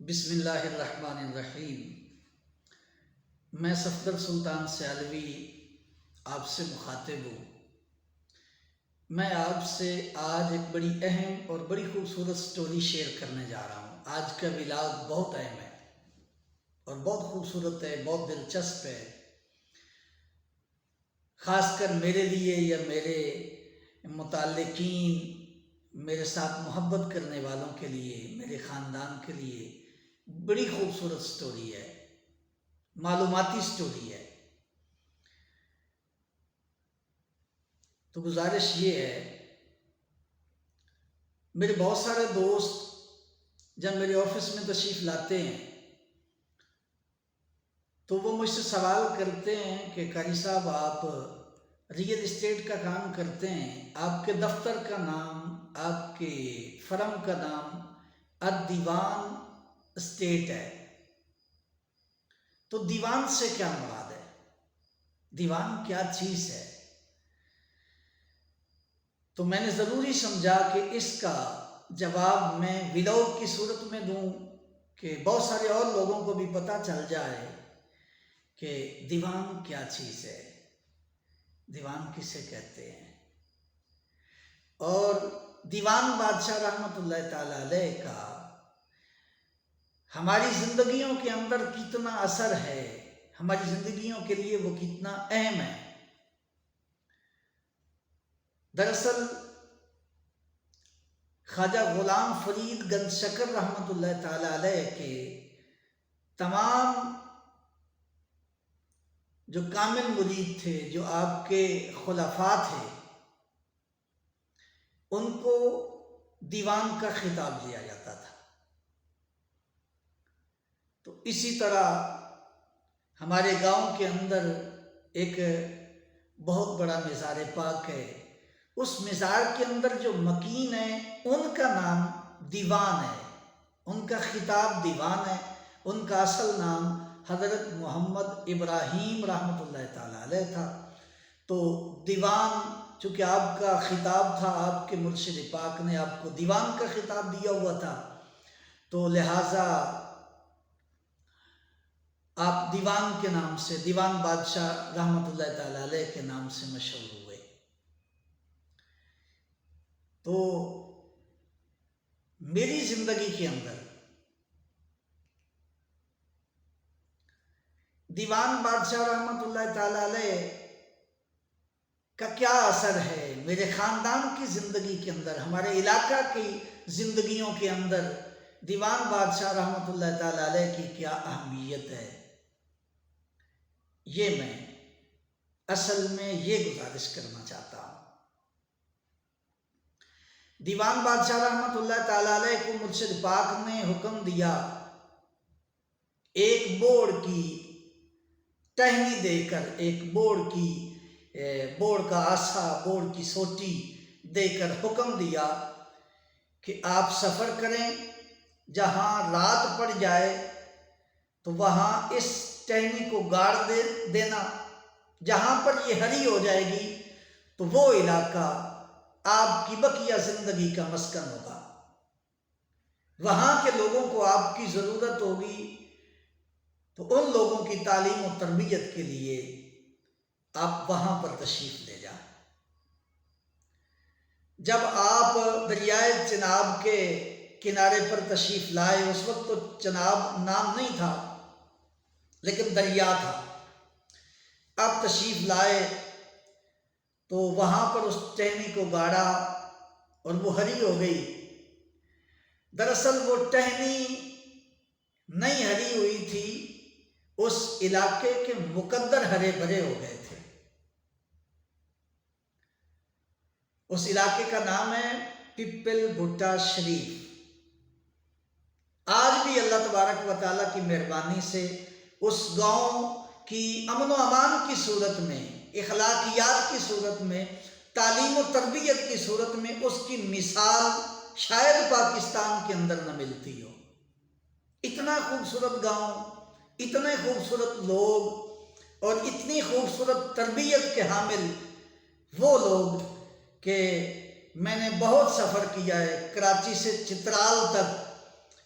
بسم اللہ الرحمن الرحیم۔ میں صفدر سلطان سیالوی آپ سے مخاطب ہوں۔ میں آپ سے آج ایک بڑی اہم اور بڑی خوبصورت سٹوری شیئر کرنے جا رہا ہوں۔ آج کا ولاگ بہت اہم ہے اور بہت خوبصورت ہے، بہت دلچسپ ہے، خاص کر میرے لیے یا میرے متعلقین، میرے ساتھ محبت کرنے والوں کے لیے، میرے خاندان کے لیے بڑی خوبصورت سٹوری ہے، معلوماتی سٹوری ہے۔ تو گزارش یہ ہے، میرے بہت سارے دوست جب میرے آفس میں تشریف لاتے ہیں تو وہ مجھ سے سوال کرتے ہیں کہ قاری صاحب آپ ریئل اسٹیٹ کا کام کرتے ہیں، آپ کے دفتر کا نام، آپ کے فرم کا نام الدیوان اسٹیٹ ہے، تو دیوان سے کیا مراد ہے؟ دیوان کیا چیز ہے؟ تو میں نے ضروری سمجھا کہ اس کا جواب میں ولاگ کی صورت میں دوں کہ بہت سارے اور لوگوں کو بھی پتہ چل جائے کہ دیوان کیا چیز ہے، دیوان کسے کہتے ہیں، اور دیوان بادشاہ رحمۃ اللہ تعالی علیہ کا ہماری زندگیوں کے اندر کتنا اثر ہے، ہماری زندگیوں کے لیے وہ کتنا اہم ہے۔ دراصل خواجہ غلام فرید گنج شکر رحمۃ اللہ تعالی علیہ کے تمام جو کامل مرید تھے، جو آپ کے خلفاء تھے، ان کو دیوان کا خطاب دیا جاتا تھا۔ تو اسی طرح ہمارے گاؤں کے اندر ایک بہت بڑا مزار پاک ہے، اس مزار کے اندر جو مکین ہیں ان کا نام دیوان ہے، ان کا خطاب دیوان ہے، ان کا اصل نام حضرت محمد ابراہیم رحمۃ اللہ تعالی علیہ تھا۔ تو دیوان چونکہ آپ کا خطاب تھا، آپ کے مرشد پاک نے آپ کو دیوان کا خطاب دیا ہوا تھا، تو لہٰذا آپ دیوان کے نام سے، دیوان بادشاہ رحمۃ اللہ تعالی علیہ کے نام سے مشہور ہوئے۔ تو میری زندگی کے اندر دیوان بادشاہ رحمۃ اللہ تعالی علیہ کا کیا اثر ہے میرے خاندان کی زندگی کے اندر، ہمارے علاقہ کی زندگیوں کے اندر دیوان بادشاہ رحمۃ اللہ تعالی علیہ کی کیا اہمیت ہے، یہ میں اصل میں یہ گزارش کرنا چاہتا ہوں۔ دیوان بادشاہ رحمۃ اللہ تعالی علیہ کو مرشد پاک نے حکم دیا ایک بوڑ کی ٹہنی دے کر، ایک بوڑ کا آسا، بوڑ کی سوٹی دے کر حکم دیا کہ آپ سفر کریں، جہاں رات پڑ جائے تو وہاں اس ٹہنی کو گاڑ دینا، جہاں پر یہ ہری ہو جائے گی تو وہ علاقہ آپ کی بقیہ زندگی کا مسکن ہوگا، وہاں کے لوگوں کو آپ کی ضرورت ہوگی، تو ان لوگوں کی تعلیم و تربیت کے لیے آپ وہاں پر تشریف لے جائیں۔ جب آپ دریائے چناب کے کنارے پر تشریف لائے، اس وقت تو چناب نام نہیں تھا لیکن دریا تھا، آپ تشریف لائے تو وہاں پر اس ٹہنی کو گاڑا اور وہ ہری ہو گئی۔ دراصل وہ ٹہنی نہیں ہری ہوئی تھی، اس علاقے کے مقدر ہرے بھرے ہو گئے تھے۔ اس علاقے کا نام ہے پپل بھٹا شریف۔ آج بھی اللہ تبارک و تعالیٰ کی مہربانی سے اس گاؤں کی امن و امان کی صورت میں، اخلاقیات کی صورت میں، تعلیم و تربیت کی صورت میں اس کی مثال شاید پاکستان کے اندر نہ ملتی ہو۔ اتنا خوبصورت گاؤں، اتنے خوبصورت لوگ اور اتنی خوبصورت تربیت کے حامل وہ لوگ کہ میں نے بہت سفر کیا ہے، کراچی سے چترال تک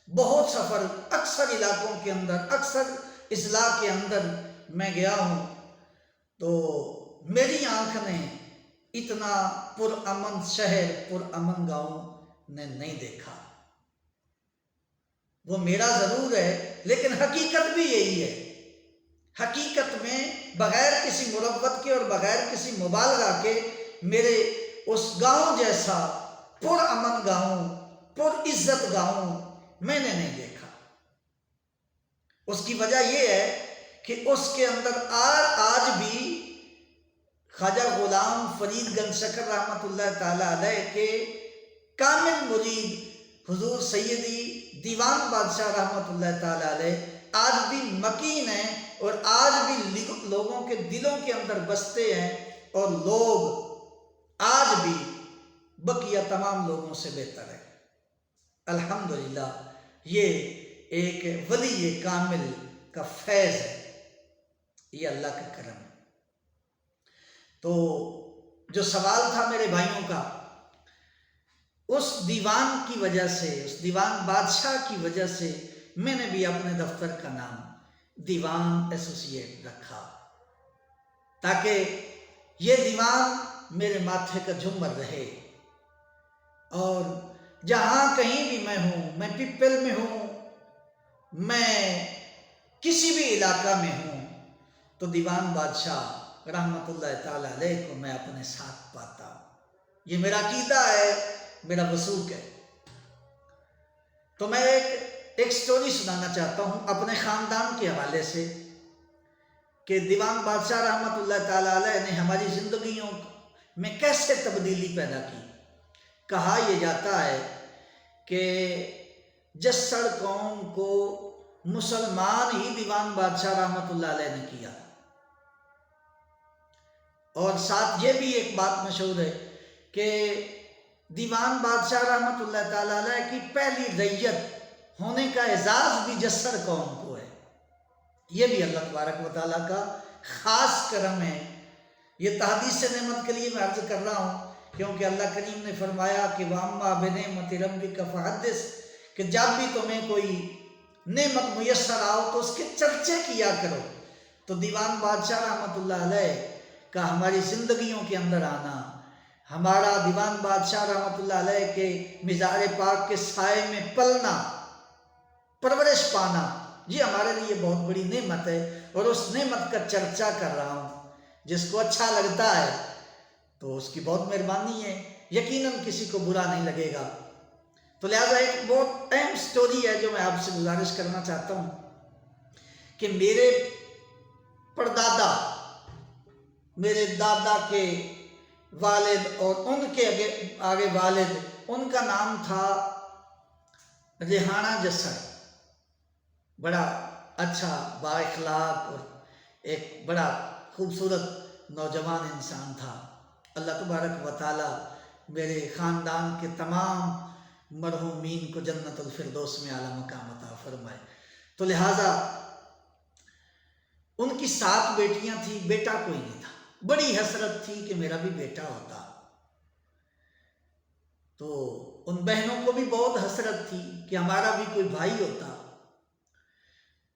بہت سفر اکثر علاقوں کے اندر، اکثر اضلاع کے اندر میں گیا ہوں، تو میری آنکھ نے اتنا پرامن شہر، پرامن گاؤں نے نہیں دیکھا۔ وہ میرا ضرور ہے، لیکن حقیقت بھی یہی ہے۔ حقیقت میں بغیر کسی مروت کے اور بغیر کسی مبالغہ کے میرے اس گاؤں جیسا پرامن گاؤں، پر عزت گاؤں میں نے نہیں دیکھا۔ اس کی وجہ یہ ہے کہ اس کے اندر آج بھی خواجہ غلام فرید گنج شکر رحمۃ اللہ تعالی علیہ کے کامل مرید حضور سیدی دیوان بادشاہ رحمۃ اللہ تعالی علیہ آج بھی مکین ہیں، اور آج بھی لوگوں کے دلوں کے اندر بستے ہیں، اور لوگ آج بھی بقیہ تمام لوگوں سے بہتر ہے۔ الحمدللہ یہ ایک ولی کامل کا فیض ہے، یہ اللہ کا کرم ہے۔ تو جو سوال تھا میرے بھائیوں کا، اس دیوان کی وجہ سے، اس دیوان بادشاہ کی وجہ سے میں نے بھی اپنے دفتر کا نام دیوان ایسوسی ایٹ رکھا، تاکہ یہ دیوان میرے ماتھے کا جھومر رہے، اور جہاں کہیں بھی میں ہوں، میں پپل میں ہوں، میں کسی بھی علاقہ میں ہوں، تو دیوان بادشاہ رحمت اللہ تعالی علیہ کو میں اپنے ساتھ پاتا ہوں۔ یہ میرا عقیدہ ہے، میرا وثوق ہے۔ تو میں ایک سٹوری سنانا چاہتا ہوں اپنے خاندان کے حوالے سے، کہ دیوان بادشاہ رحمت اللہ تعالی علیہ نے ہماری زندگیوں میں کیسے تبدیلی پیدا کی۔ کہا یہ جاتا ہے کہ جسڑ قوم کو مسلمان ہی دیوان بادشاہ رحمت اللہ علیہ نے کیا، اور ساتھ یہ بھی ایک بات مشہور ہے کہ دیوان بادشاہ رحمت اللہ تعالی علیہ کی پہلی رعیت ہونے کا اعزاز بھی جسر قوم کو ہے۔ یہ بھی اللہ تبارک و تعالیٰ کا خاص کرم ہے۔ یہ تحدیث نعمت کے لیے میں عرض کر رہا ہوں، کیونکہ اللہ کریم نے فرمایا کہ وَأَمَّا بِنِعْمَتِ رَبِّكَ فَحَدِّثْ، کہ جب بھی تمہیں کوئی نعمت میسر آؤ تو اس کے چرچے کیا کرو۔ تو دیوان بادشاہ رحمت اللہ علیہ کا ہماری زندگیوں کے اندر آنا، ہمارا دیوان بادشاہ رحمت اللہ علیہ کے مزار پاک کے سائے میں پلنا، پرورش پانا، یہ ہمارے لیے بہت بڑی نعمت ہے، اور اس نعمت کا چرچا کر رہا ہوں۔ جس کو اچھا لگتا ہے تو اس کی بہت مہربانی ہے، یقیناً کسی کو برا نہیں لگے گا۔ تو لہٰذا ایک بہت اہم سٹوری ہے جو میں آپ سے گزارش کرنا چاہتا ہوں، کہ میرے پردادا، میرے دادا کے والد اور ان کے آگے والد، ان کا نام تھا ریحانہ جسر۔ بڑا اچھا، با اخلاق اور ایک بڑا خوبصورت نوجوان انسان تھا۔ اللہ تبارک و تعالیٰ میرے خاندان کے تمام مرحومین کو جنت الفردوس میں اعلیٰ مقام عطا فرمائے۔ تو لہٰذا ان کی 7 بیٹیاں تھیں، بیٹا کوئی نہیں تھا۔ بڑی حسرت تھی کہ میرا بھی بیٹا ہوتا۔ تو ان بہنوں کو بھی بہت حسرت تھی کہ ہمارا بھی کوئی بھائی ہوتا۔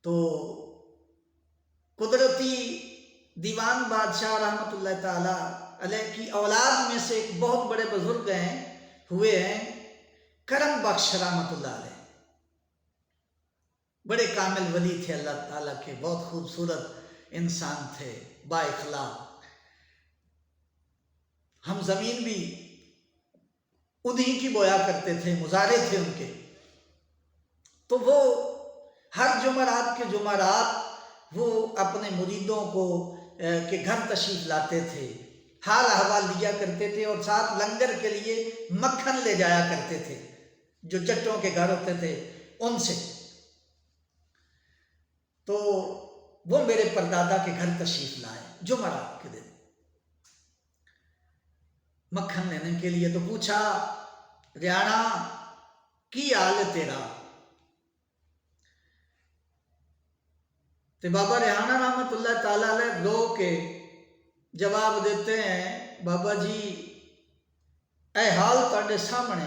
تو قدرتی دیوان بادشاہ رحمت اللہ تعالی علیہ کی اولاد میں سے ایک بہت بڑے بزرگ ہوئے ہیں کرم بخش رحمت اللہ علیہ۔ بڑے کامل ولی تھے اللہ تعالیٰ کے، بہت خوبصورت انسان تھے، با اخلاق۔ ہم زمین بھی انہی کی بویا کرتے تھے، مزارے تھے ان کے۔ تو وہ ہر جمعرات کے جمعرات وہ اپنے مریدوں کو کے گھر تشریف لاتے تھے، حال احوال لیا کرتے تھے، اور ساتھ لنگر کے لیے مکھن لے جایا کرتے تھے جو جٹوں کے گھر ہوتے تھے ان سے۔ تو وہ میرے پردادا کے گھر تشریف لائے جمعرات کے دن مکھن لینے کے لیے۔ تو پوچھا، ریحانہ کی حال ہے تیرا؟ تو بابا ریحانہ رحمت اللہ تعالیٰ علیہ رو کے جواب دیتے ہیں، بابا جی اے حال تاڑے سامنے،